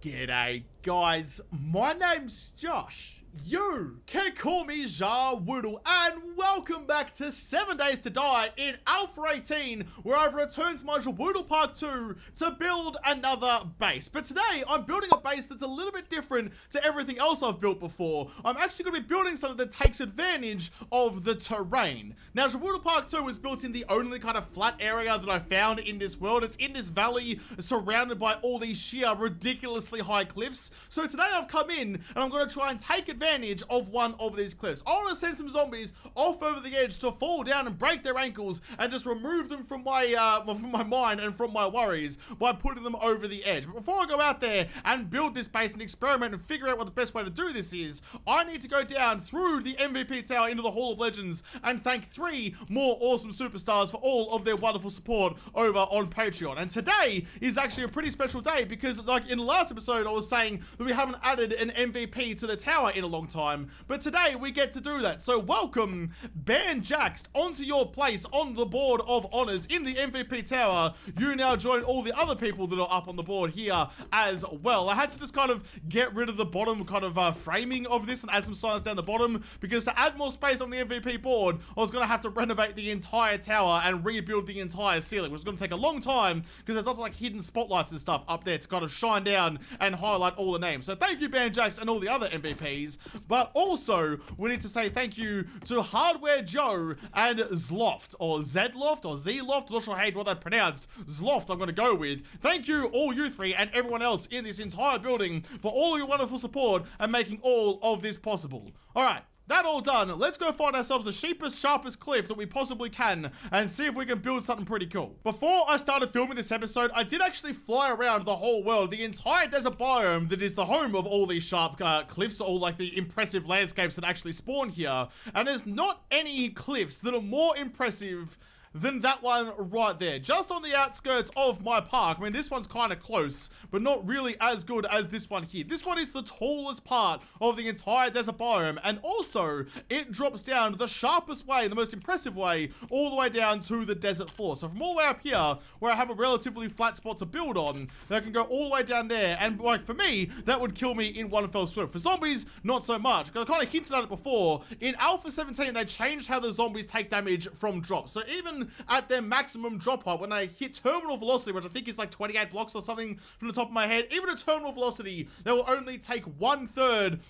G'day guys, my name's Josh. You can call me Woodle, and welcome back to 7 Days to Die in Alpha 18, where I've returned to my Woodle Park 2 to build another base. But today, I'm building a base that's a little bit different to everything else I've built before. I'm actually going to be building something that takes advantage of the terrain. Now, Woodle Park 2 was built in the only kind of flat area that I found in this world. It's in this valley, surrounded by all these sheer, ridiculously high cliffs. So today I've come in, and I'm going to try and take advantage of one of these cliffs. I want to send some zombies off over the edge to fall down and break their ankles and just remove them from my mind and from my worries by putting them over the edge. But before I go out there and build this base and experiment and figure out what the best way to do this is, I need to go down through the MVP tower into the Hall of Legends and thank 3 more awesome superstars for all of their wonderful support over on Patreon. And today is actually a pretty special day because, like in the last episode, I was saying that we haven't added an MVP to the tower in a long time, but today we get to do that. So welcome Jaxed onto your place on the board of honors in the MVP tower. You now join all the other people that are up on the board here as well. I had to just kind of get rid of the bottom kind of framing of this and add some signs down the bottom, because to add more space on the MVP board, I was going to have to renovate the entire tower and rebuild the entire ceiling, which is going to take a long time because there's lots of like hidden spotlights and stuff up there to kind of shine down and highlight all the names. So thank you Jaxed and all the other MVPs. But also, we need to say thank you to Hardware Joe and Zloft, or Zloft, or Zloft, not sure how you want that pronounced. Zloft, I'm going to go with. Thank you, all you 3, and everyone else in this entire building for all your wonderful support and making all of this possible. Alright. That all done, let's go find ourselves the cheapest, sharpest cliff that we possibly can and see if we can build something pretty cool. Before I started filming this episode, I did actually fly around the whole world, the entire desert biome that is the home of all these sharp cliffs, all like the impressive landscapes that actually spawn here. And there's not any cliffs that are more impressive than that one right there, just on the outskirts of my park. I mean, this one's kind of close, but not really as good as this one here. This one is the tallest part of the entire desert biome, and also it drops down the sharpest way, the most impressive way, all the way down to the desert floor. So from all the way up here, where I have a relatively flat spot to build on, I can go all the way down there, and like for me, that would kill me in one fell swoop. For zombies, not so much, because I kind of hinted at it before. In Alpha 17, they changed how the zombies take damage from drops. So even at their maximum drop height, when they hit terminal velocity, which I think is like 28 blocks or something from the top of my head, even at terminal velocity, they will only take 1/3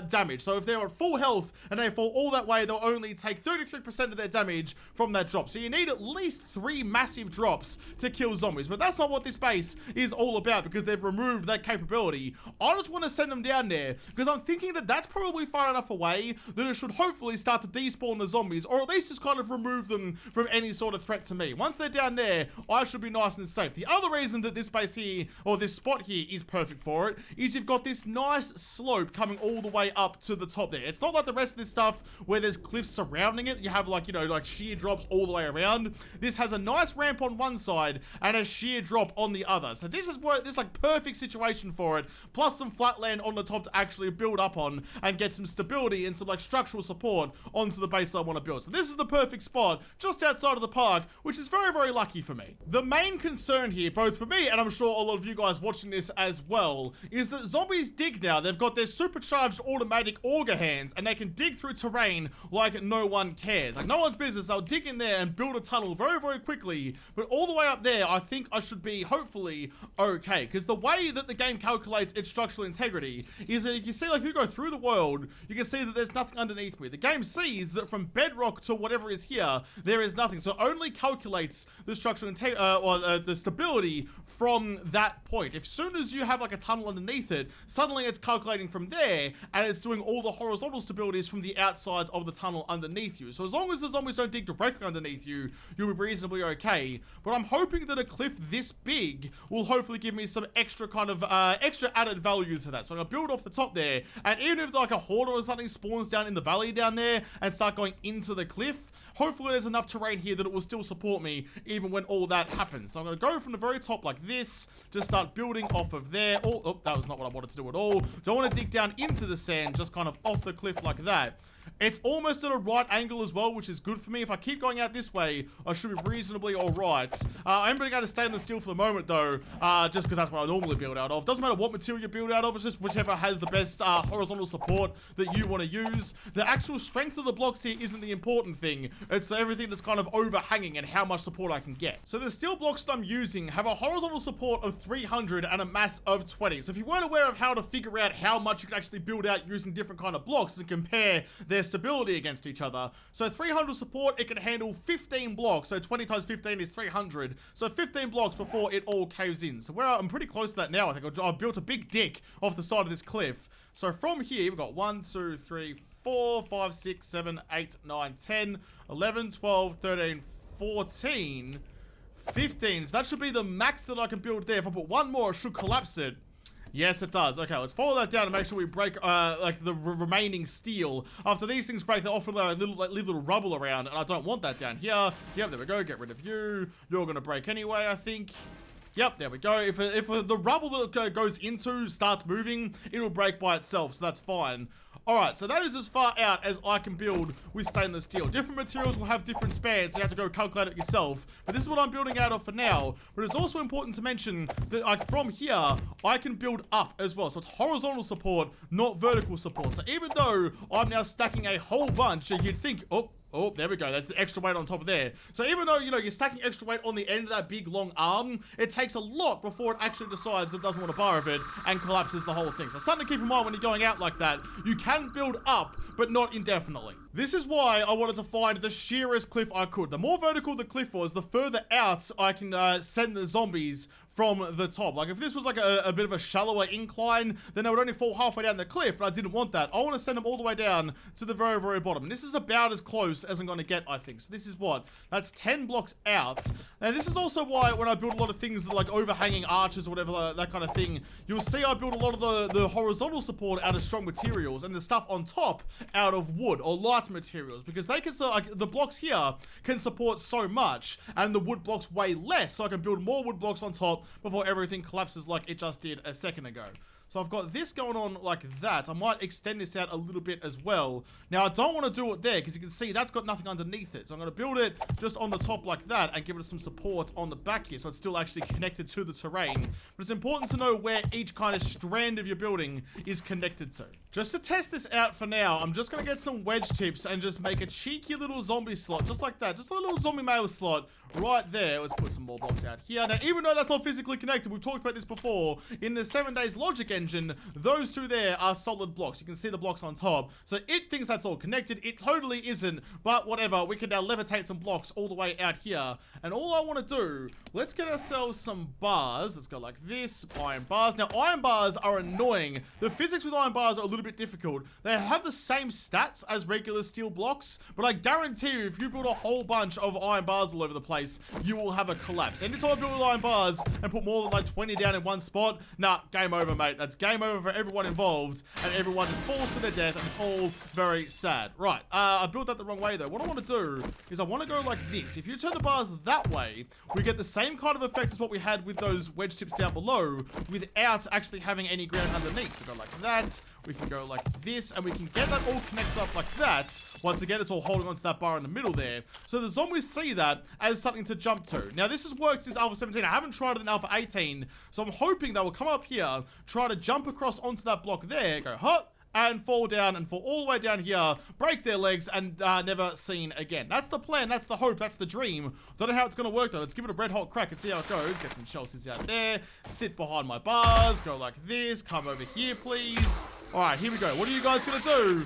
damage. So if they're at full health and they fall all that way, they'll only take 33% of their damage from that drop. So you need at least 3 massive drops to kill zombies. But that's not what this base is all about, because they've removed that capability. I just want to send them down there because I'm thinking that that's probably far enough away that it should hopefully start to despawn the zombies, or at least just kind of remove them from any sort of threat to me. Once they're down there, I should be nice and safe. The other reason that this base here, or this spot here, is perfect for it, is you've got this nice slope coming all the way up to the top there. It's not like the rest of this stuff where there's cliffs surrounding it. You have like, you know, like sheer drops all the way around. This has a nice ramp on one side and a sheer drop on the other. So this is where this like perfect situation for it, plus some flat land on the top to actually build up on and get some stability and some like structural support onto the base I want to build. So this is the perfect spot just outside of the park, which is very, very lucky for me. The main concern here, both for me and I'm sure a lot of you guys watching this as well, is that zombies dig now. They've got their supercharged automatic auger hands and they can dig through terrain like no one cares. Like no one's business. They'll dig in there and build a tunnel very, very quickly. But all the way up there, I think I should be hopefully okay. Because the way that the game calculates its structural integrity is that you can see, like if you go through the world, you can see that there's nothing underneath me. The game sees that from bedrock to whatever is here, there is nothing. So only calculates the structural integrity or the stability from that point. As soon as you have like a tunnel underneath it, suddenly it's calculating from there and it's doing all the horizontal stabilities from the outsides of the tunnel underneath you. So as long as the zombies don't dig directly underneath you, you'll be reasonably okay. But I'm hoping that a cliff this big will hopefully give me some extra kind of extra added value to that. So I'm gonna build off the top there, and even if like a horde or something spawns down in the valley down there and start going into the cliff, hopefully there's enough terrain here that it will still support me even when all that happens. So I'm going to go from the very top like this, just start building off of there. Oh, that was not what I wanted to do at all. Don't want to dig down into the sand, just kind of off the cliff like that. It's almost at a right angle as well, which is good for me. If I keep going out this way, I should be reasonably alright. I'm going to stainless steel for the moment, though, just because that's what I normally build out of. Doesn't matter what material you build out of, it's just whichever has the best horizontal support that you want to use. The actual strength of the blocks here isn't the important thing. It's everything that's kind of overhanging and how much support I can get. So the steel blocks that I'm using have a horizontal support of 300 and a mass of 20. So if you weren't aware of how to figure out how much you can actually build out using different kind of blocks and compare their stability against each other. So 300 support, it can handle 15 blocks. So 20 times 15 is 300. So 15 blocks before it all caves in. So I'm pretty close to that now. I think I've built a big dick off the side of this cliff. So from here, we've got 1, 2, 3, 4, 5, 6, 7, 8, 9, 10, 11, 12, 13, 14, 15. So that should be the max that I can build there. If I put one more, it should collapse it. Yes, it does. Okay, let's follow that down and make sure we break, like, the remaining steel. After these things break, they often leave little rubble around, and I don't want that down here. Yep, there we go. Get rid of you. You're gonna break anyway, I think. Yep, there we go. If the rubble that it goes into starts moving, it'll break by itself, so that's fine. Alright, so that is as far out as I can build with stainless steel. Different materials will have different spans, so you have to go calculate it yourself. But this is what I'm building out of for now. But it's also important to mention that from here, I can build up as well. So it's horizontal support, not vertical support. So even though I'm now stacking a whole bunch, you'd think, oh, there we go. That's the extra weight on top of there. So even though, you know, you're stacking extra weight on the end of that big, long arm, it takes a lot before it actually decides it doesn't want to bar of it and collapses the whole thing. So something to keep in mind when you're going out like that. You can build up, but not indefinitely. This is why I wanted to find the sheerest cliff I could. The more vertical the cliff was, the further out I can send the zombies from the top. Like, if this was like a bit of a shallower incline, then they would only fall halfway down the cliff, and I didn't want that. I want to send them all the way down to the very, very bottom. And this is about as close as I'm going to get, I think. So this is what? That's 10 blocks out. And this is also why when I build a lot of things like overhanging arches or whatever, that kind of thing, you'll see I build a lot of the horizontal support out of strong materials and the stuff on top out of wood or light materials, because they can, like, the blocks here can support so much and the wood blocks way less, so I can build more wood blocks on top before everything collapses like it just did a second ago. So I've got this going on like that. I might extend this out a little bit as well. Now, I don't want to do it there because you can see that's got nothing underneath it. So I'm going to build it just on the top like that and give it some support on the back here so it's still actually connected to the terrain. But it's important to know where each kind of strand of your building is connected to. Just to test this out for now, I'm just going to get some wedge tips and just make a cheeky little zombie slot just like that. Just a little zombie mail slot right there. Let's put some more blocks out here. Now, even though that's not physically connected, we've talked about this before, in the 7 days logic engine, those two there are solid blocks. You can see the blocks on top. So it thinks that's all connected. It totally isn't, but whatever. We can now levitate some blocks all the way out here. And all I want to do, let's get ourselves some bars. Let's go like this, iron bars. Now, iron bars are annoying. The physics with iron bars are a little bit difficult. They have the same stats as regular steel blocks, but I guarantee you, if you build a whole bunch of iron bars all over the place, you will have a collapse. Anytime I build iron bars and put more than like 20 down in one spot, nah, game over, mate. That's game over for everyone involved, and everyone falls to their death, and it's all very sad. Right, I built that the wrong way, though. What I want to do is I want to go like this. If you turn the bars that way, we get the same kind of effect as what we had with those wedge tips down below, without actually having any ground underneath. We go like that, we can go like this, and we can get that all connected up like that. Once again, it's all holding onto that bar in the middle there. So the zombies see that as something to jump to. Now, this has worked since Alpha 17. I haven't tried it in Alpha 18, so I'm hoping they will come up here, try to jump across onto that block there, go hop, and fall down and fall all the way down here, break their legs, and never seen again. That's the plan, that's the hope, that's the dream. Don't know how it's gonna work though. Let's give it a red hot crack and see how it goes. Get some Chelseas out there, sit behind my bars, go like this, come over here please. Alright, here we go. What are you guys gonna do?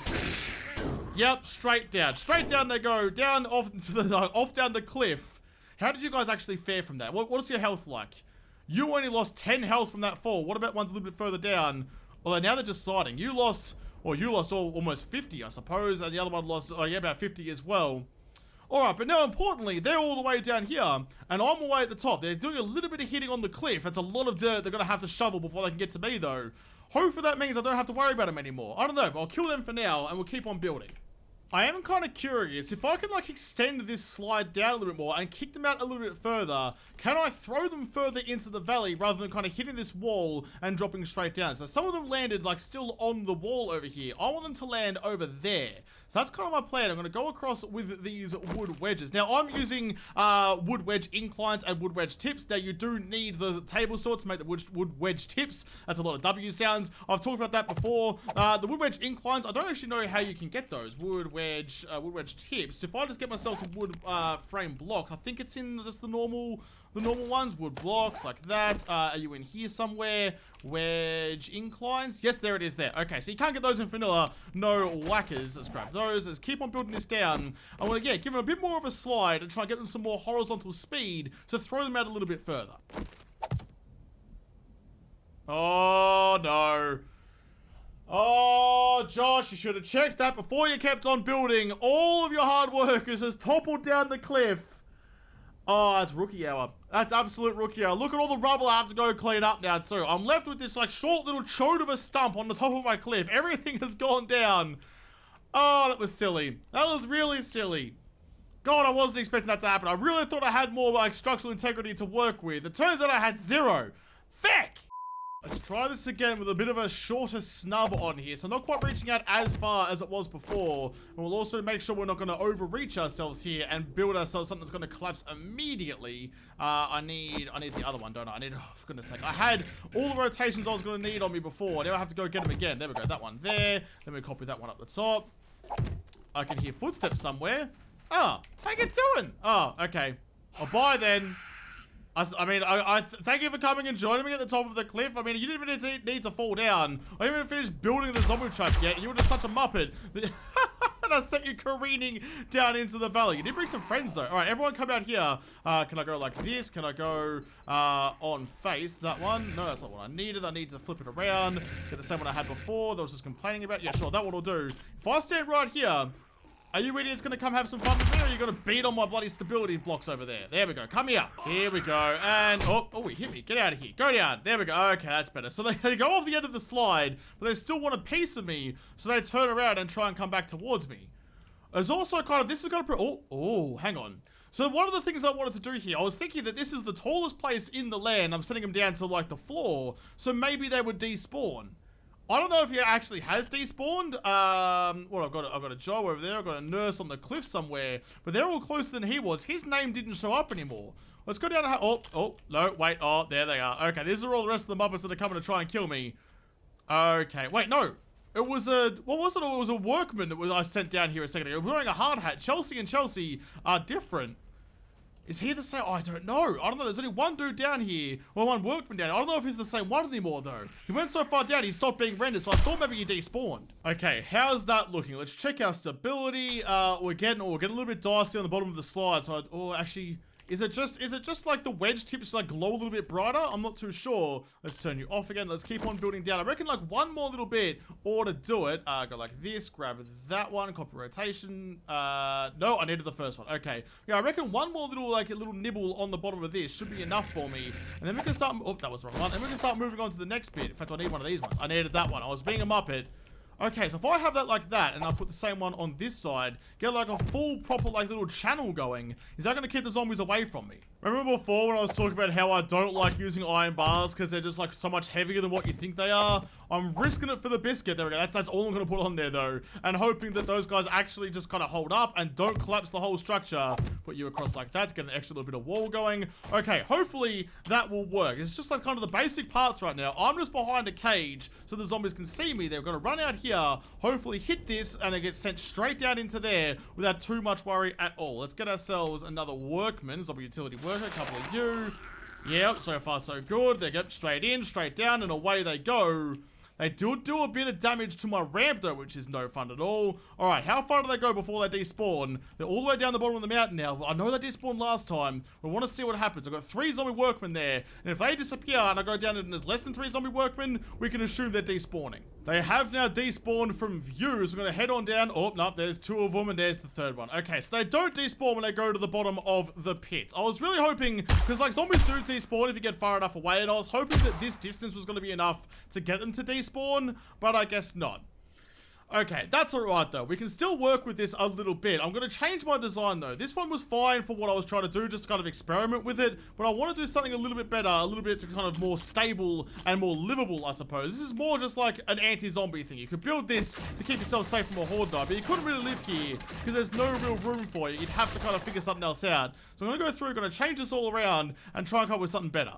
Yep, straight down. Straight down they go, down off down the cliff. How did you guys actually fare from that? What is your health like? You only lost 10 health from that fall. What about ones a little bit further down? Although now they're deciding. You lost almost 50, I suppose, and the other one lost, about 50 as well. Alright, but now importantly, they're all the way down here, and I'm all the way at the top. They're doing a little bit of hitting on the cliff. That's a lot of dirt they're going to have to shovel before they can get to me, though. Hopefully that means I don't have to worry about them anymore. I don't know, but I'll kill them for now, and we'll keep on building. I am kind of curious, if I can like extend this slide down a little bit more and kick them out a little bit further, can I throw them further into the valley rather than kind of hitting this wall and dropping straight down? So some of them landed like still on the wall over here. I want them to land over there. So that's kind of my plan. I'm going to go across with these wood wedges. Now I'm using wood wedge inclines and wood wedge tips. Now you do need the table saw to make the wood wedge tips. That's a lot of W sounds. I've talked about that before. The wood wedge inclines, I don't actually know how you can get those. Wood wedge tips. If I just get myself some wood frame blocks, I think it's in just the normal ones. Wood blocks like that. Are you in here somewhere? Wedge inclines. Yes, there it is there. Okay, so you can't get those in vanilla. No whackers. Let's grab those. Let's keep on building this down. I want to give them a bit more of a slide and try and get them some more horizontal speed to throw them out a little bit further. Oh no. Oh, Josh, you should have checked that before you kept on building. All of your hard workers has toppled down the cliff. Oh, that's rookie hour. That's absolute rookie hour. Look at all the rubble I have to go clean up now, too. I'm left with this, like, short little chode of a stump on the top of my cliff. Everything has gone down. Oh, that was silly. That was really silly. God, I wasn't expecting that to happen. I really thought I had more, like, structural integrity to work with. It turns out I had zero. Feck! Let's try this again with a bit of a shorter snub on here. So not quite reaching out as far as it was before. And we'll also make sure we're not going to overreach ourselves here and build ourselves something that's going to collapse immediately. I need the other one, don't I? Oh, for goodness sake. I had all the rotations I was going to need on me before. Now I have to go get them again. There we go. That one there. Then we copy that one up the top. I can hear footsteps somewhere. Oh, how you doing? Oh, okay. Well, bye then. I mean, I thank you for coming and joining me at the top of the cliff. I mean, you didn't even need to fall down. I didn't even finish building the zombie trap yet. You were just such a muppet. And I sent you careening down into the valley. You did bring some friends, though. All right, everyone come out here. Can I go like this? Can I go on face? That one? No, that's not what I needed. I need to flip it around. Get the same one I had before that I was just complaining about. Yeah, sure, that one will do. If I stand right here... Are you idiots gonna come have some fun with me, or are you gonna beat on my bloody stability blocks over there? There we go. Come here. Here we go. And, oh, he hit me. Get out of here. Go down. There we go. Okay, that's better. So they go off the end of the slide, but they still want a piece of me, so they turn around and try and come back towards me. There's also kind of, this is gonna, oh, hang on. So one of the things I wanted to do here, I was thinking that this is the tallest place in the land. I'm setting them down to, like, the floor, so maybe they would despawn. I don't know if he actually has despawned. Well, I've got a Joe over there. I've got a nurse on the cliff somewhere. But they're all closer than he was. His name didn't show up anymore. Let's go down and oh, no, wait. Oh, there they are. Okay, these are all the rest of the Muppets that are coming to try and kill me. Okay, wait, no. It was what was it? It was a workman that I sent down here a second ago. Wearing a hard hat. Chelsea and Chelsea are different. Is he the same? Oh, I don't know. I don't know. There's only one dude down here. Well, one workman down here. I don't know if he's the same one anymore, though. He went so far down, he stopped being rendered, so I thought maybe he despawned. Okay, how's that looking? Let's check our stability. We're getting a little bit dicey on the bottom of the slide. So, actually... Is it just like the wedge tips like glow a little bit brighter? I'm not too sure. Let's turn you off again. Let's keep on building down. I reckon like one more little bit ought to do it. Go like this, grab that one, copy rotation. No, I needed the first one. Okay. Yeah, I reckon one more little like a little nibble on the bottom of this should be enough for me. And then we can start, oh, that was the wrong one. And we can start moving on to the next bit. In fact, I need one of these ones. I needed that one. I was being a muppet. Okay, so if I have that like that, and I put the same one on this side, get like a full proper like little channel going, is that going to keep the zombies away from me? Remember before when I was talking about how I don't like using iron bars because they're just like so much heavier than what you think they are? I'm risking it for the biscuit. There we go. That's all I'm going to put on there though. And hoping that those guys actually just kind of hold up and don't collapse the whole structure. Put you across like that to get an extra little bit of wall going. Okay, hopefully that will work. It's just like kind of the basic parts right now. I'm just behind a cage so the zombies can see me. They're going to run out here, hopefully hit this, and it gets sent straight down into there without too much worry at all. Let's get ourselves another workman, zombie utility worker, a couple of you. Yep, so far so good. They get straight in, straight down, and away they go. They do a bit of damage to my ramp though, which is no fun at all. Alright, how far do they go before they despawn? They're all the way down the bottom of the mountain now. I know they despawned last time. We want to see what happens. I've got 3 zombie workmen there. And if they disappear and I go down and there's less than 3 zombie workmen, we can assume they're despawning. They have now despawned from view, so we're going to head on down. Oh, no, there's 2 of them and there's the 3rd one. Okay, so they don't despawn when they go to the bottom of the pit. I was really hoping, because like zombies do despawn if you get far enough away, and I was hoping that this distance was going to be enough to get them to despawn, but I guess not. Okay, that's alright though. We can still work with this a little bit. I'm going to change my design though. This one was fine for what I was trying to do, just to kind of experiment with it. But I want to do something a little bit better, a little bit kind of more stable and more livable, I suppose. This is more just like an anti-zombie thing. You could build this to keep yourself safe from a Horde Night, but you couldn't really live here because there's no real room for you. You'd have to kind of figure something else out. So I'm going to go through, going to change this all around and try and come up with something better.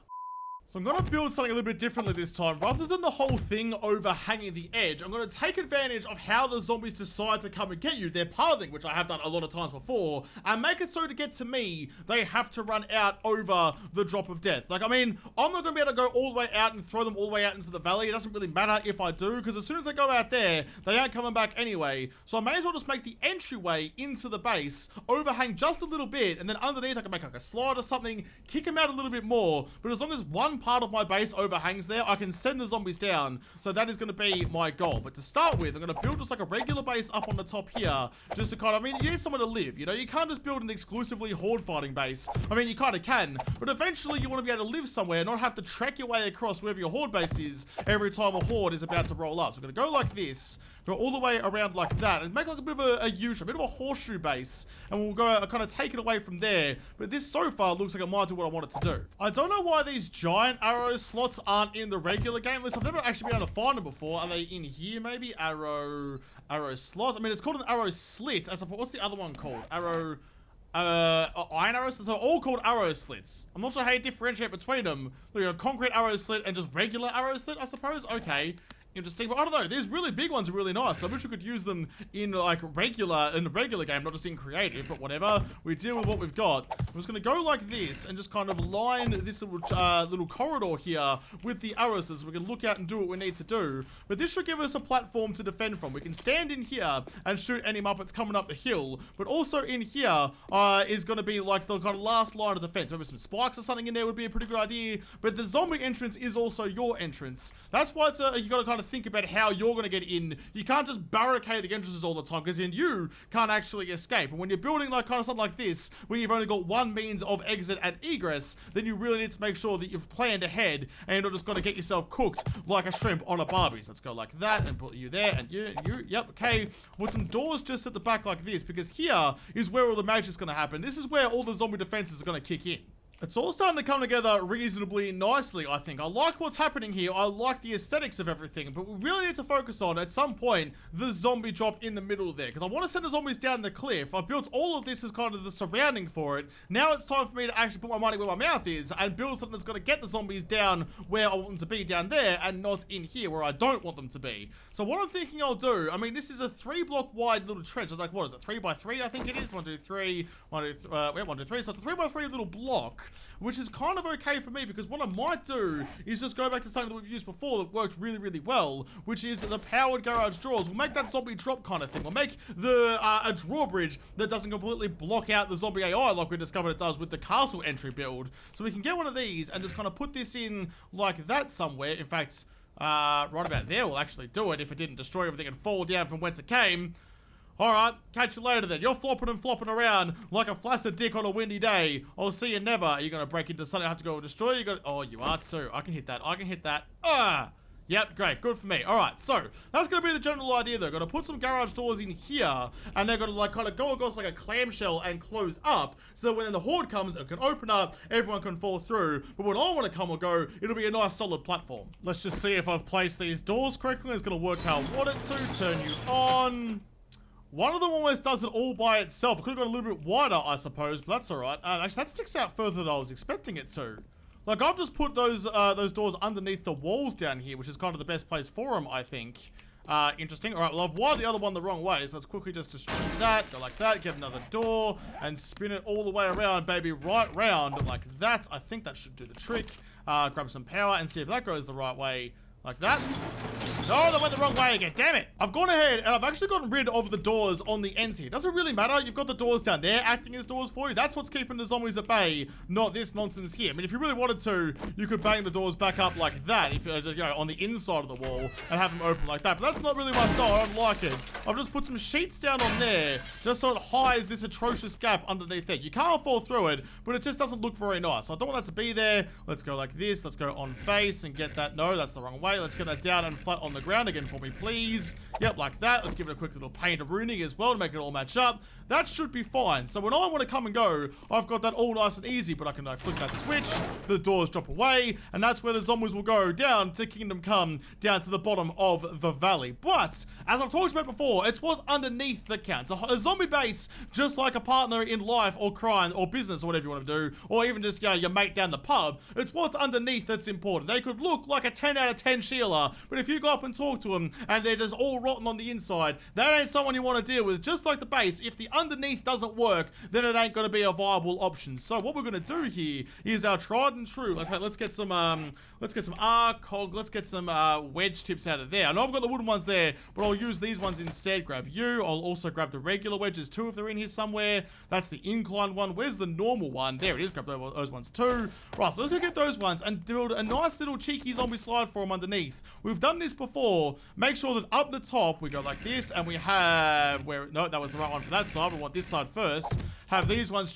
So I'm going to build something a little bit differently this time. Rather than the whole thing overhanging the edge, I'm going to take advantage of how the zombies decide to come and get you. They're pathing, which I have done a lot of times before, and make it so to get to me, they have to run out over the drop of death. Like, I mean, I'm not going to be able to go all the way out and throw them all the way out into the valley. It doesn't really matter if I do, because as soon as they go out there, they aren't coming back anyway. So I may as well just make the entryway into the base overhang just a little bit, and then underneath I can make like a slide or something, kick them out a little bit more, but as long as one part of my base overhangs there, I can send the zombies down. So that is going to be my goal. But to start with, I'm going to build just like a regular base up on the top here, just to kind of, I mean, you need somewhere to live, you know? You can't just build an exclusively horde fighting base. I mean, you kind of can, but eventually you want to be able to live somewhere, not have to trek your way across wherever your horde base is every time a horde is about to roll up. So I'm going to go like this, go all the way around like that, and make like a bit of a U-shape, a bit of a horseshoe base, and we'll go kind of take it away from there. But this so far looks like it might do what I want it to do. I don't know why these giant arrow slots aren't in the regular game list. I've never actually been able to find them before. Are they in here maybe? Arrow slots? I mean, it's called an arrow slit. As what's the other one called? Iron arrows? So they're all called arrow slits. I'm not sure how you differentiate between them. Like a concrete arrow slit and just regular arrow slit, I suppose. Okay. Interesting, but I don't know, these really big ones are really nice. I wish we could use them in like the regular game, not just in creative, but whatever. We deal with what we've got. I'm just gonna go like this and just kind of line this little corridor here with the arrows so we can look out and do what we need to do. But this should give us a platform to defend from. We can stand in here and shoot any Muppets coming up the hill, but also in here is gonna be like the kind of last line of defense. Maybe some spikes or something in there would be a pretty good idea, but the zombie entrance is also your entrance. That's why it's you gotta kind of think about how you're going to get in. You can't just barricade the entrances all the time, because then you can't actually escape. And when you're building like kind of something like this, where you've only got one means of exit and egress, then you really need to make sure that you've planned ahead and you're not just going to get yourself cooked like a shrimp on a barbie. So let's go like that and put you there and you, yep, okay. With some doors just at the back like this, because here is where all the magic is going to happen. This is where all the zombie defenses are going to kick in. It's all starting to come together reasonably nicely, I think. I like what's happening here. I like the aesthetics of everything, but we really need to focus on, at some point, the zombie drop in the middle there, because I want to send the zombies down the cliff. I've built all of this as kind of the surrounding for it. Now it's time for me to actually put my money where my mouth is and build something that's going to get the zombies down where I want them to be, down there, and not in here where I don't want them to be. So what I'm thinking I'll do, I mean, this is a 3-block wide little trench. It's like, what is it, 3 by 3, I think it is? 1, 2, 3, 1, 2, 1, 2, 3. So it's a 3 by 3 little block, which is kind of okay for me, because what I might do is just go back to something that we've used before that worked really, really well, which is the powered garage drawers. We'll make that zombie drop kind of thing. We'll make the a drawbridge that doesn't completely block out the zombie AI like we discovered it does with the castle entry build. So we can get one of these and just kind of put this in like that somewhere. In fact, right about there will actually do it if it didn't destroy everything and fall down from whence it came. Alright, catch you later then. You're flopping and flopping around like a flaccid dick on a windy day. I'll see you never. Are you going to break into something I have to go and destroy? Oh, you are too. I can hit that. I can hit that. Yep, great. Good for me. Alright, so that's going to be the general idea though. Going to put some garage doors in here, and they're going to like kind of go across like a clamshell and close up, so that when the horde comes, it can open up, everyone can fall through. But when I want to come or go, it'll be a nice solid platform. Let's just see if I've placed these doors correctly. It's going to work how I want it to. Turn you on. One of them almost does it all by itself. It could have gone a little bit wider, I suppose, but that's alright. Actually, that sticks out further than I was expecting it to. Like, I've just put those doors underneath the walls down here, which is kind of the best place for them, I think. Interesting. Alright, well, I've wired the other one the wrong way, so let's quickly just destroy that, go like that, get another door, and spin it all the way around, baby, right round, like that. I think that should do the trick. Grab some power and see if that goes the right way. Like that. No, that went the wrong way again. Damn it. I've gone ahead and I've actually gotten rid of the doors on the ends here. Doesn't really matter. You've got the doors down there acting as doors for you. That's what's keeping the zombies at bay, not this nonsense here. I mean, if you really wanted to, you could bang the doors back up like that, if you know, on the inside of the wall and have them open like that. But that's not really my style. I don't like it. I've just put some sheets down on there just so it hides this atrocious gap underneath there. You can't fall through it, but it just doesn't look very nice. So I don't want that to be there. Let's go like this. Let's go on face and get that. No, that's the wrong way. Let's get that down and flat flat on the ground again for me, please. Yep, like that. Let's give it a quick little paint of ruining as well to make it all match up. That should be fine. So when I want to come and go, I've got that all nice and easy, but I can flick that switch, the doors drop away, and that's where the zombies will go down to Kingdom Come, down to the bottom of the valley. But, as I've talked about before, it's what's underneath that counts. A zombie base, just like a partner in life or crime or business or whatever you want to do, or even just, you know, your mate down the pub, it's what's underneath that's important. They could look like a 10 out of 10 Sheila, but if you go up and talk to them and they're just all rotten on the inside, that ain't someone you want to deal with. Just like the base, if the underneath doesn't work, then it ain't going to be a viable option. So what we're going to do here is our tried and true. Okay, let's get some cog, let's get some wedge tips out of there. I know I've got the wooden ones there, but I'll use these ones instead. Grab you. I'll also grab the regular wedges too if they're in here somewhere. That's the inclined one. Where's the normal one? There it is. Grab those ones too. Right, so let's go get those ones and build a nice little cheeky zombie slide for them underneath. We've done this before. Make sure that up the top we go like this, and we have no, that was the right one for that side. We want this side first. Have these ones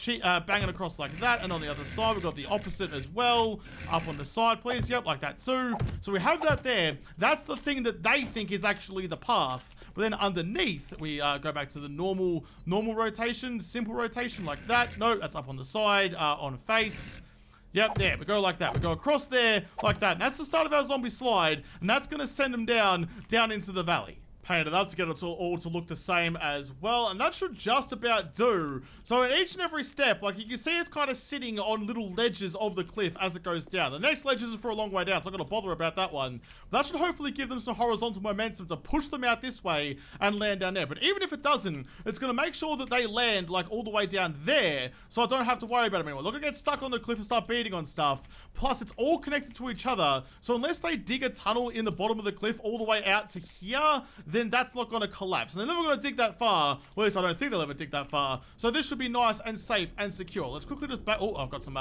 banging across like that, and on the other side we've got the opposite as well. Up on the side, please. Yep, like that too. So we have that there. That's the thing that they think is actually the path. But then underneath, we go back to the normal rotation, simple rotation like that. No, that's up on the side, on face. Yep, there, we go like that. We go across there like that. And that's the start of our zombie slide, and that's going to send them down into the valley. Paint it up to get it all to look the same as well, and that should just about do. So in each and every step, like you can see, it's kind of sitting on little ledges of the cliff as it goes down. The next ledge is for a long way down, so I'm not going to bother about that one. But that should hopefully give them some horizontal momentum to push them out this way and land down there. But even if it doesn't, it's going to make sure that they land like all the way down there, so I don't have to worry about them anymore. They're going to get stuck on the cliff and start beating on stuff. Plus, it's all connected to each other, so unless they dig a tunnel in the bottom of the cliff all the way out to here, then that's not going to collapse. And they're never going to dig that far. Well, at least I don't think they'll ever dig that far. So this should be nice and safe and secure. Let's quickly just oh, I've got some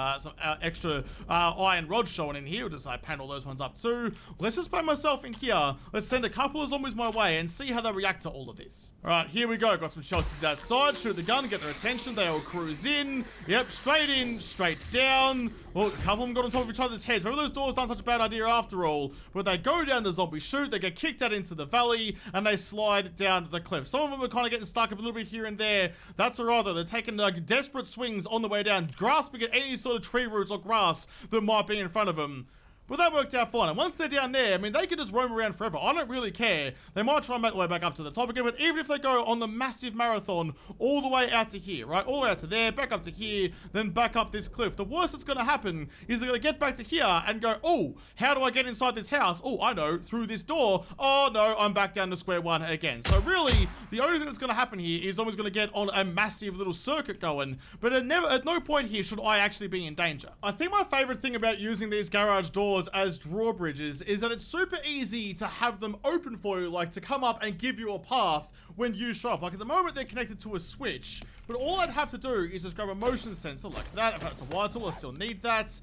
extra iron rods showing in here. We'll just panel those ones up too. Let's just put myself in here. Let's send a couple of zombies my way and see how they react to all of this. All right, here we go. Got some Chelseas outside. Shoot the gun, get their attention. They all cruise in. Yep, straight in, straight down. Well, a couple of them got on top of each other's heads. Maybe those doors aren't such a bad idea after all. But they go down the zombie chute, they get kicked out into the valley, and they slide down the cliff. Some of them are kind of getting stuck a little bit here and there. That's alright though. They're taking like desperate swings on the way down, grasping at any sort of tree roots or grass that might be in front of them. But that worked out fine. And once they're down there, I mean, they could just roam around forever. I don't really care. They might try and make their way back up to the top again, but even if they go on the massive marathon all the way out to here, right? All the way out to there, back up to here, then back up this cliff. The worst that's going to happen is they're going to get back to here and go, oh, how do I get inside this house? Oh, I know, through this door. Oh, no, I'm back down to square one again. So really, the only thing that's going to happen here is someone's going to get on a massive little circuit going, but at no point here should I actually be in danger. I think my favorite thing about using these garage doors as drawbridges is that it's super easy to have them open for you, like to come up and give you a path when you show up. Like at the moment they're connected to a switch, but all I'd have to do is just grab a motion sensor like that. If that's a wire tool, I still need that.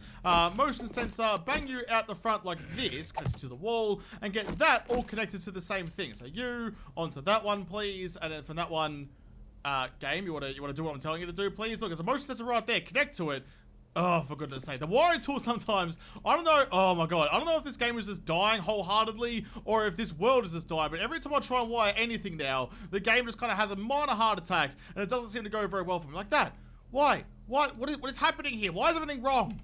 Motion sensor, bang you out the front like this, connected to the wall, and get that all connected to the same thing. So you onto that one, please, and then from that one, game, you wanna do what I'm telling you to do, please? Look, there's a motion sensor right there. Connect to it. Oh, for goodness sake. The wiring tool sometimes, I don't know, oh my god, I don't know if this game is just dying wholeheartedly or if this world is just dying, but every time I try and wire anything now, the game just kind of has a minor heart attack and it doesn't seem to go very well for me. Like that. Why? What is happening here? Why is everything wrong?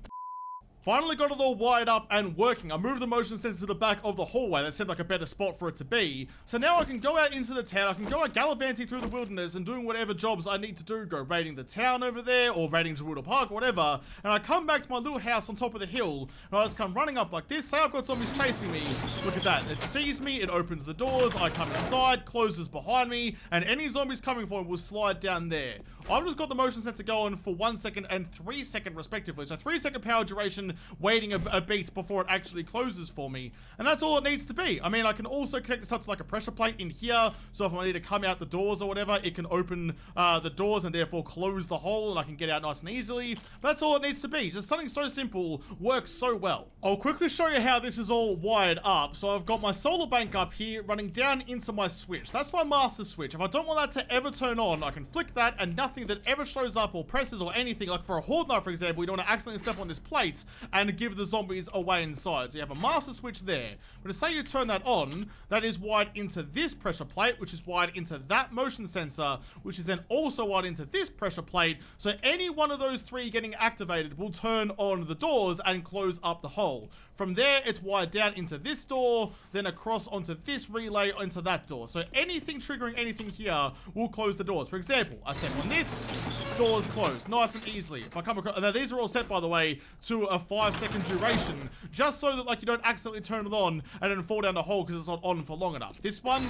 Finally got it all wired up and working. I moved the motion sensor to the back of the hallway. That seemed like a better spot for it to be. So now I can go out into the town. I can go out gallivanting through the wilderness and doing whatever jobs I need to do. Go raiding the town over there or raiding Gerudo Park or whatever. And I come back to my little house on top of the hill and I just come running up like this. Say I've got zombies chasing me. Look at that. It sees me. It opens the doors. I come inside, closes behind me, and any zombies coming for me will slide down there. I've just got the motion sensor going for 1 second and 3 second respectively. So 3 second power duration, waiting a beat before it actually closes for me. And that's all it needs to be. I mean, I can also connect this up to like a pressure plate in here. So if I need to come out the doors or whatever, it can open the doors and therefore close the hole and I can get out nice and easily. But that's all it needs to be. Just something so simple works so well. I'll quickly show you how this is all wired up. So I've got my solar bank up here running down into my switch. That's my master switch. If I don't want that to ever turn on, I can flick that and nothing that ever shows up or presses or anything, like for a Horde Night, for example, you don't want to accidentally step on this plate and give the zombies away inside. So you have a master switch there. But to say you turn that on, that is wired into this pressure plate, which is wired into that motion sensor, which is then also wired into this pressure plate. So any one of those three getting activated will turn on the doors and close up the hole. From there, it's wired down into this door, then across onto this relay into that door. So anything triggering anything here will close the doors. For example, I step on this, doors close, nice and easily. If I come across, now these are all set, by the way, to a 5-second duration, just so that like you don't accidentally turn it on and then fall down the hole because it's not on for long enough. This one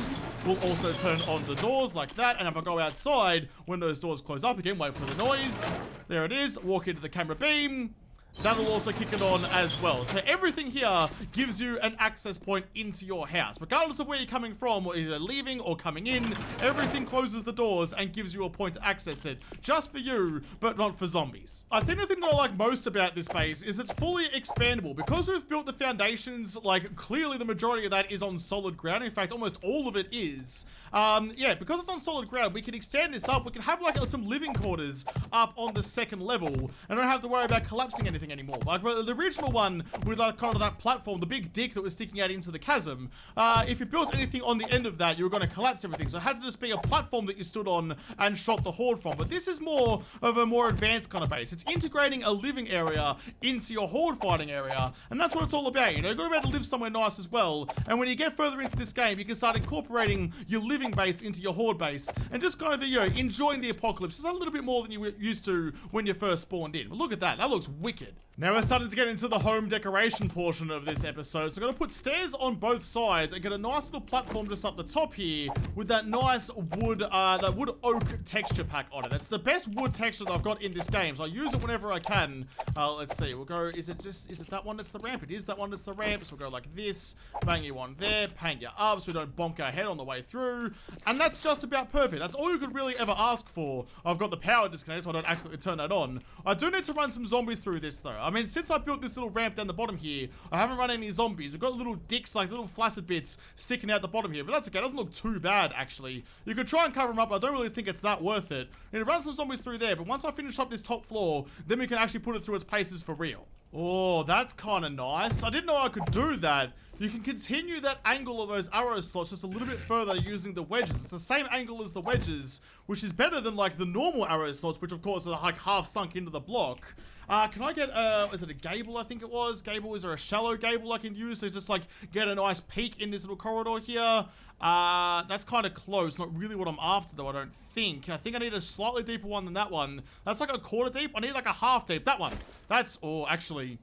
will also turn on the doors like that, and if I go outside, when those doors close up again, wait for the noise. There it is, walk into the camera beam. That'll also kick it on as well. So everything here gives you an access point into your house. Regardless of where you're coming from, or either leaving or coming in, everything closes the doors and gives you a point to access it. Just for you, but not for zombies. I think the thing that I like most about this base is it's fully expandable. Because we've built the foundations, like clearly the majority of that is on solid ground. In fact, almost all of it is. Yeah, because it's on solid ground, we can extend this up. We can have like some living quarters up on the second level and don't have to worry about collapsing anything anymore. Like the original one with kind of that platform, the big dick that was sticking out into the chasm, if you built anything on the end of that, you were going to collapse everything. So it had to just be a platform that you stood on and shot the horde from. But this is more of a more advanced kind of base. It's integrating a living area into your horde fighting area, and that's what it's all about. You know, you've got to be able to live somewhere nice as well. And when you get further into this game, you can start incorporating your living base into your horde base and just kind of, you know, enjoying the apocalypse just a little bit more than you were used to when you first spawned in. But look at that. That looks wicked. Now we're starting to get into the home decoration portion of this episode. So I'm going to put stairs on both sides and get a nice little platform just up the top here with that nice wood, that wood oak texture pack on it. That's the best wood texture that I've got in this game. So I use it whenever I can. Let's see. We'll go, is it that one that's the ramp? It is that one that's the ramp. So we'll go like this, bang you on there, paint you up so we don't bonk our head on the way through. And that's just about perfect. That's all you could really ever ask for. I've got the power disconnected so I don't accidentally turn that on. I do need to run some zombies through this though. I mean, since I built this little ramp down the bottom here, I haven't run any zombies. We've got little dicks, like little flaccid bits sticking out the bottom here, but that's okay. It doesn't look too bad, actually. You could try and cover them up, but I don't really think it's that worth it. You run some zombies through there, but once I finish up this top floor, then we can actually put it through its paces for real. Oh, that's kind of nice. I didn't know I could do that. You can continue that angle of those arrow slots just a little bit further using the wedges. It's the same angle as the wedges, which is better than like the normal arrow slots, which of course are like half sunk into the block. Can I get, is it a gable, I think it was? Gable, is there a shallow gable I can use to just like get a nice peek in this little corridor here? That's kind of close. Not really what I'm after though, I don't think. I think I need a slightly deeper one than that one. That's like a quarter deep. I need like a half deep. That one. That's, oh, actually,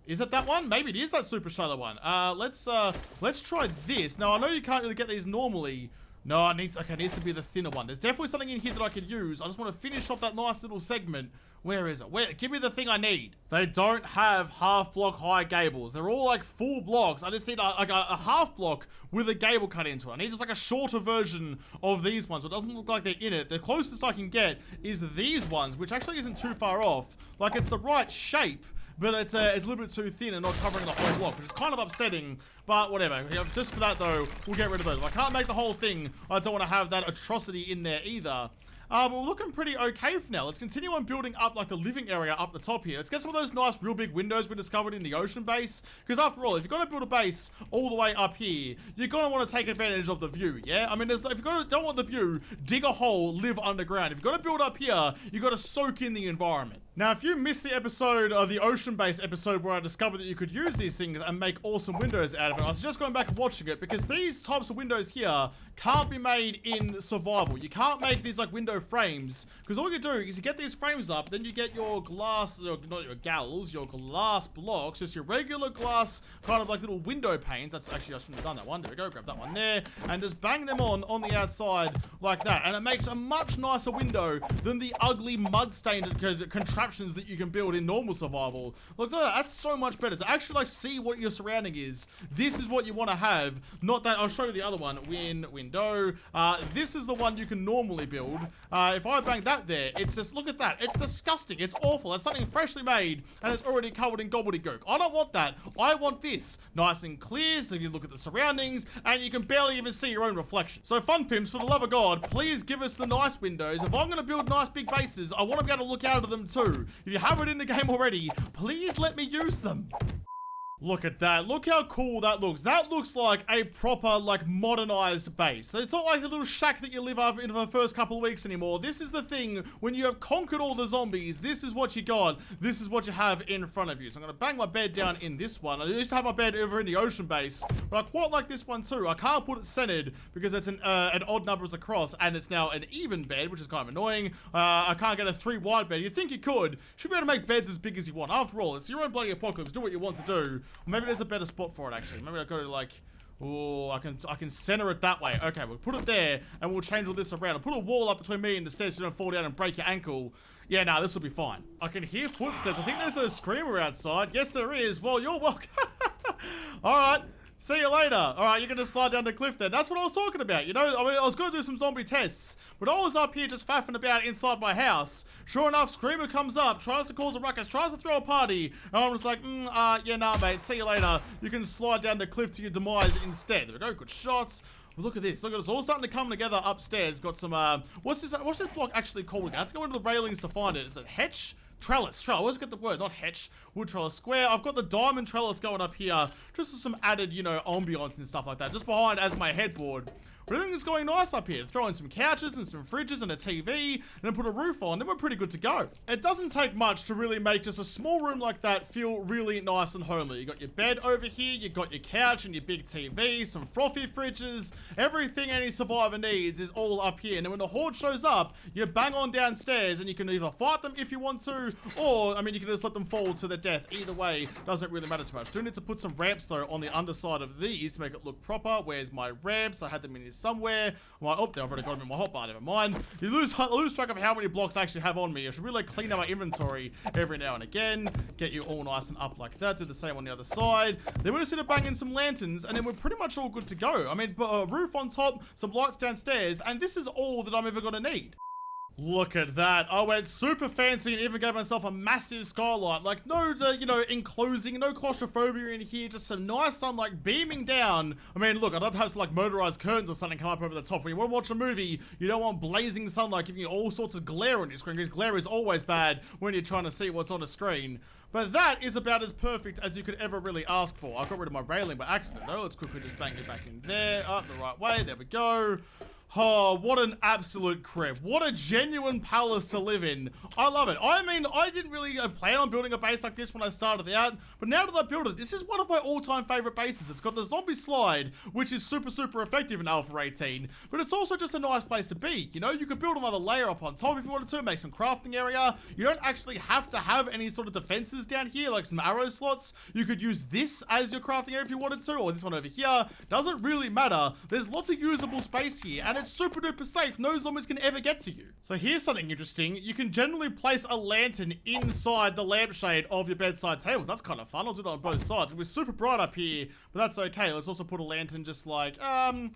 is it that one? Maybe it is that super shallow one. Let's try this. Now, I know you can't really get these normally. No, it needs to be the thinner one. There's definitely something in here that I could use. I just want to finish off that nice little segment. Where is it? Give me the thing I need. They don't have half block high gables. They're all like full blocks. I just need a half block with a gable cut into it. I need just like a shorter version of these ones. It doesn't look like they're in it. The closest I can get is these ones, which actually isn't too far off. Like it's the right shape, but it's a little bit too thin and not covering the whole block, which is kind of upsetting, but whatever. Just for that though, we'll get rid of those. If I can't make the whole thing, I don't want to have that atrocity in there either. But we're looking pretty okay for now. Let's continue on building up like the living area up the top here. Let's get some of those nice real big windows we discovered in the ocean base. Because after all, if you're going to build a base all the way up here, you're going to want to take advantage of the view, yeah? I mean, if you don't want the view, dig a hole, live underground. If you're going to build up here, you've got to soak in the environment. Now, if you missed the episode of the ocean base episode where I discovered that you could use these things and make awesome windows out of it, I suggest going back and watching it because these types of windows here can't be made in survival. You can't make these like window frames because all you do is you get these frames up, then you get your glass, not your galls, your glass blocks, just your regular glass kind of like little window panes. That's actually, I shouldn't have done that one. There we go, grab that one there and just bang them on the outside like that. And it makes a much nicer window than the ugly mud-stained contraptions that you can build in normal survival. Look at that, that's so much better. To actually like see what your surrounding is, this is what you want to have, not that. I'll show you the other one. Window. This is the one you can normally build. If I bang that there, it's just, look at that. It's disgusting. It's awful. It's something freshly made and it's already covered in gobbledygook. I don't want that. I want this. Nice and clear so you can look at the surroundings and you can barely even see your own reflection. So fun pimps, for the love of God, please give us the nice windows. If I'm going to build nice big bases, I want to be able to look out of them too. do. If you have it in the game already, please let me use them. Look at that. Look how cool that looks. That looks like a proper, like, modernized base. It's not like a little shack that you live up in the first couple of weeks anymore. This is the thing. When you have conquered all the zombies, this is what you got. This is what you have in front of you. So I'm going to bang my bed down in this one. I used to have my bed over in the ocean base, but I quite like this one too. I can't put it centered because it's an odd numbers across, and it's now an even bed, which is kind of annoying. I can't get a 3 wide bed. You'd think you could. Should be able to make beds as big as you want. After all, it's your own bloody apocalypse. Do what you want to do. Or maybe there's a better spot for it, actually. Maybe I go to, like, oh, I can center it that way. Okay, we'll put it there, and we'll change all this around. I'll put a wall up between me and the stairs so you don't fall down and break your ankle. Yeah, nah, this will be fine. I can hear footsteps. I think there's a screamer outside. Yes, there is. Well, you're welcome. All right. See you later. Alright, you're gonna slide down the cliff then. That's what I was talking about, you know? I mean, I was gonna do some zombie tests, but I was up here just faffing about inside my house. Sure enough, Screamer comes up, tries to cause a ruckus, tries to throw a party, and I'm just like, yeah, nah, mate, see you later. You can slide down the cliff to your demise instead. There we go, good shots. Well, look at this. Look at this. All starting to come together upstairs. Got some, what's this block actually called again? Let's go into the railings to find it. Is it Hetch? Trellis. I always get the word, not Hetch. Wood trellis square. I've got the diamond trellis going up here. Just some added, you know, ambiance and stuff like that. Just behind as my headboard. But everything is going nice up here. Throw in some couches and some fridges and a TV, and then put a roof on, then we're pretty good to go. It doesn't take much to really make just a small room like that feel really nice and homely. You got your bed over here, you got your couch and your big TV, some frothy fridges, everything any survivor needs is all up here. And then when the horde shows up, you bang on downstairs and you can either fight them if you want to, or, I mean, you can just let them fall to their death. Either way, doesn't really matter too much. Do need to put some ramps though on the underside of these to make it look proper. Where's my ramps? I had them in here somewhere. I'm like, oh, I've already got them in my hotbar, never mind. You lose track of how many blocks I actually have on me. I should really clean up my inventory every now and again. Get you all nice and up like that. Do the same on the other side. Then we're just gonna bang in some lanterns, and then we're pretty much all good to go. I mean, a roof on top, some lights downstairs, and this is all that I'm ever gonna need. Look at that. I went super fancy and even gave myself a massive skylight. Like, no, you know, enclosing, no claustrophobia in here, just some nice sunlight beaming down. I mean, look, I'd have to have some, like, motorized curtains or something come up over the top. When you want to watch a movie, you don't want blazing sunlight giving you all sorts of glare on your screen, because glare is always bad when you're trying to see what's on the screen. But that is about as perfect as you could ever really ask for. I got rid of my railing by accident, though. Let's quickly just bang it back in there. Up the right way. There we go. Oh, what an absolute crib. What a genuine palace to live in. I love it. I mean, I didn't really plan on building a base like this when I started out, but now that I built it, this is one of my all-time favorite bases. It's got the zombie slide, which is super, super effective in Alpha 18, but it's also just a nice place to be. You know, you could build another layer up on top if you wanted to, make some crafting area. You don't actually have to have any sort of defenses down here, like some arrow slots. You could use this as your crafting area if you wanted to, or this one over here. Doesn't really matter. There's lots of usable space here, and it's super duper safe. No zombies can ever get to you. So here's something interesting. You can generally place a lantern inside the lampshade of your bedside tables. That's kind of fun. I'll do that on both sides. It was super bright up here, but that's okay. Let's also put a lantern just like, I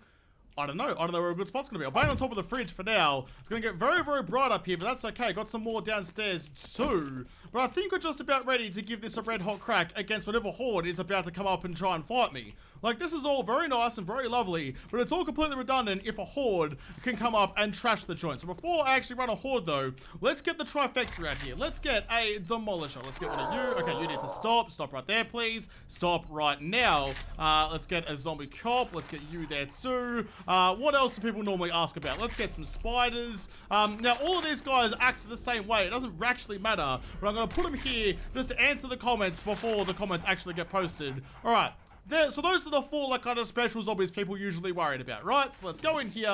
don't know where a good spot's gonna be. I'll bang on top of the fridge for now. It's gonna get very, very bright up here, but that's okay. Got some more downstairs too. But I think we're just about ready to give this a red hot crack against whatever horde is about to come up and try and fight me. Like, this is all very nice and very lovely, but it's all completely redundant if a horde can come up and trash the joint. So before I actually run a horde though, let's get the trifecta out here. Let's get a demolisher. Let's get one of you. Okay, you need to stop. Stop right there, please. Stop right now. Let's get a zombie cop. Let's get you there too. What else do people normally ask about? Let's get some spiders. Now, all of these guys act the same way. It doesn't actually matter, but I'm going to put them here just to answer the comments before the comments actually get posted. All right. So those are the four, like, kind of special zombies people usually worried about, right? So let's go in here.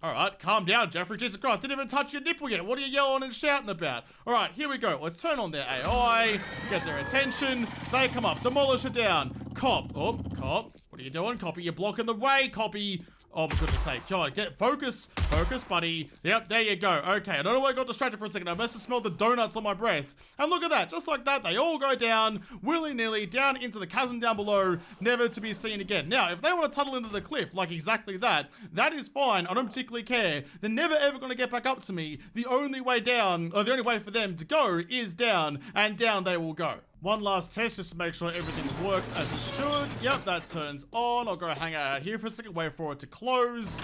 Alright, calm down, Jeffrey. Jesus Christ, didn't even touch your nipple yet. What are you yelling and shouting about? Alright, here we go. Let's turn on their AI, get their attention. They come up, demolish it down. Cop. Oh, cop. What are you doing, Coppy? You're blocking the way, Coppy. Oh, for goodness sake. God, get focus. Focus, buddy. Yep, there you go. Okay, I don't know why I got distracted for a second. I must have smelled the donuts on my breath. And look at that. Just like that, they all go down, willy-nilly, down into the chasm down below, never to be seen again. Now, if they want to tunnel into the cliff, like exactly that, that is fine. I don't particularly care. They're never ever going to get back up to me. The only way down, or the only way for them to go is down, and down they will go. One last test just to make sure everything works as it should. Yep, that turns on. I'll go hang out here for a second, wait for it to close.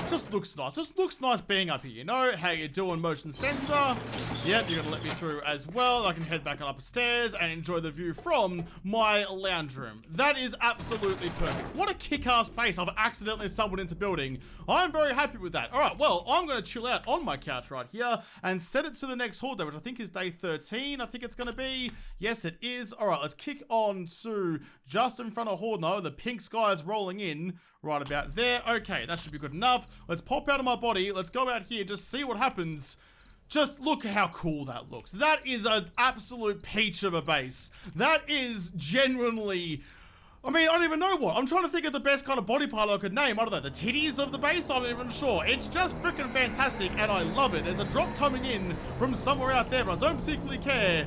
Just looks nice. Just looks nice being up here, you know? How you doing, motion sensor? Yep, you're gonna let me through as well. I can head back upstairs and enjoy the view from my lounge room. That is absolutely perfect. What a kick-ass base I've accidentally stumbled into building. I'm very happy with that. All right, well, I'm gonna chill out on my couch right here and set it to the next horde day, which I think is day 13. I think it's gonna be. Yes, it is. All right, let's kick on to just in front of Horde Night. The pink sky is rolling in right about there. Okay, that should be good enough. Let's pop out of my body. Let's go out here, just see what happens. Just look how cool that looks. That is an absolute peach of a base. That is genuinely... I mean, I don't even know what. I'm trying to think of the best kind of body part I could name. I don't know, the titties of the base? I'm not even sure. It's just freaking fantastic, and I love it. There's a drop coming in from somewhere out there, but I don't particularly care.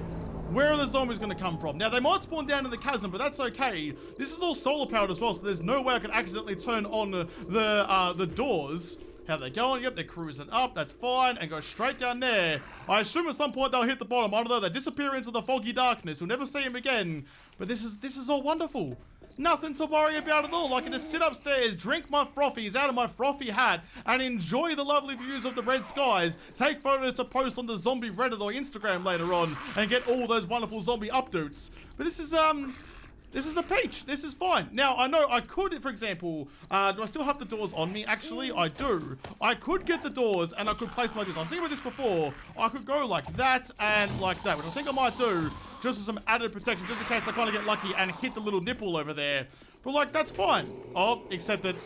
Where are the zombies going to come from? Now, they might spawn down in the chasm, but that's okay. This is all solar powered as well, so there's no way I could accidentally turn on the doors. How are they going? Yep, they're cruising up. That's fine. And go straight down there. I assume at some point they'll hit the bottom. I don't know. They disappear into the foggy darkness. We'll never see them again. But this is all wonderful. Nothing to worry about at all. I can just sit upstairs, drink my frothies out of my frothy hat, and enjoy the lovely views of the red skies, take photos to post on the zombie Reddit or Instagram later on, and get all those wonderful zombie updates. But this is a peach. This is fine. Now, I know I could, for example, do I still have the doors on me? Actually, I do. I could get the doors and I could place them like this. I was thinking about this before. I could go like that and like that, which I think I might do just as some added protection, just in case I kind of get lucky and hit the little nipple over there. But like, that's fine. Oh, except that...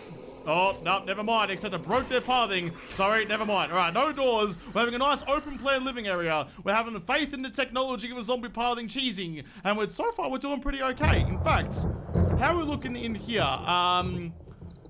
Oh, no, never mind, except I broke their pathing. Sorry, never mind. All right, no doors. We're having a nice open plan living area. We're having faith in the technology of a zombie pathing cheesing. And so far, we're doing pretty okay. In fact, how are we looking in here?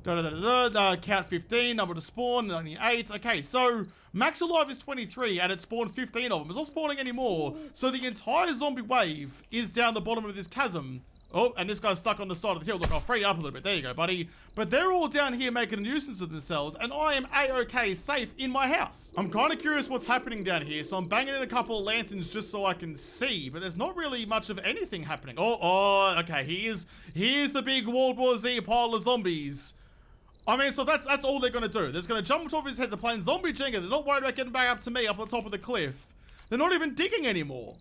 Count 15, number to spawn, 98. Okay, so max alive is 23, and it spawned 15 of them. It's not spawning anymore. So the entire zombie wave is down the bottom of this chasm. Oh, and this guy's stuck on the side of the hill. Look, I'll free you up a little bit. There you go, buddy. But they're all down here making a nuisance of themselves, and I am A-okay safe in my house. I'm kind of curious what's happening down here, so I'm banging in a couple of lanterns just so I can see, but there's not really much of anything happening. Oh, okay, here's the big World War Z pile of zombies. I mean, so that's all they're going to do. They're going to jump on top of his head. They're playing zombie Jenga. They're not worried about getting back up to me up on the top of the cliff. They're not even digging anymore.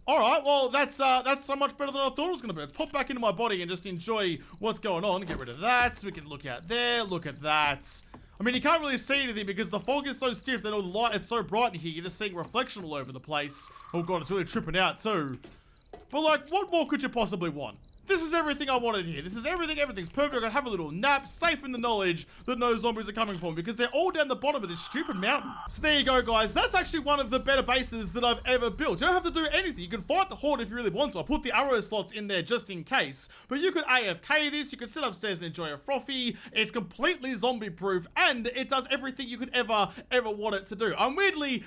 Alright, well, that's so much better than I thought it was going to be. Let's pop back into my body and just enjoy what's going on. Get rid of that. So we can look out there. Look at that. I mean, you can't really see anything because the fog is so stiff that all the light is so bright in here. You're just seeing reflection all over the place. Oh, God, it's really tripping out, too. But, like, what more could you possibly want? This is everything I wanted here. This is everything. Everything's perfect. I can have a little nap, safe in the knowledge that no zombies are coming for me because they're all down the bottom of this stupid mountain. So there you go, guys. That's actually one of the better bases that I've ever built. You don't have to do anything. You can fight the horde if you really want to. I put the arrow slots in there just in case. But you could AFK this. You could sit upstairs and enjoy a frothy. It's completely zombie-proof, and it does everything you could ever want it to do. I'm weirdly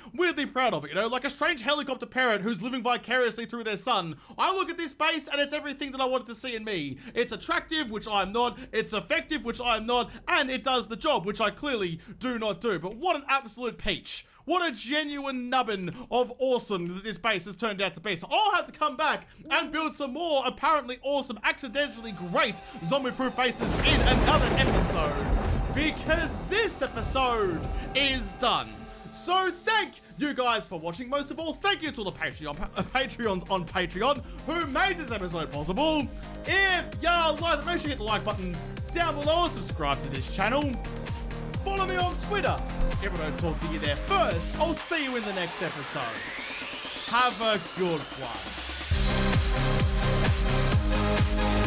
proud of it, you know? Like a strange helicopter parent who's living vicariously through their son. I look at this base, and it's everything that I wanted to see in me. It's attractive, which I'm not. It's effective, which I'm not. And it does the job, which I clearly do not do. But what an absolute peach. What a genuine nubbin of awesome that this base has turned out to be. So I'll have to come back and build some more apparently awesome, accidentally great zombie-proof bases in another episode. Because this episode is done. So thank you guys for watching. Most of all, thank you to all the Patreons on Patreon who made this episode possible. If y'all like it, make sure you hit the like button down below. Subscribe to this channel. Follow me on Twitter. If I don't talk to you there first, I'll see you in the next episode. Have a good one.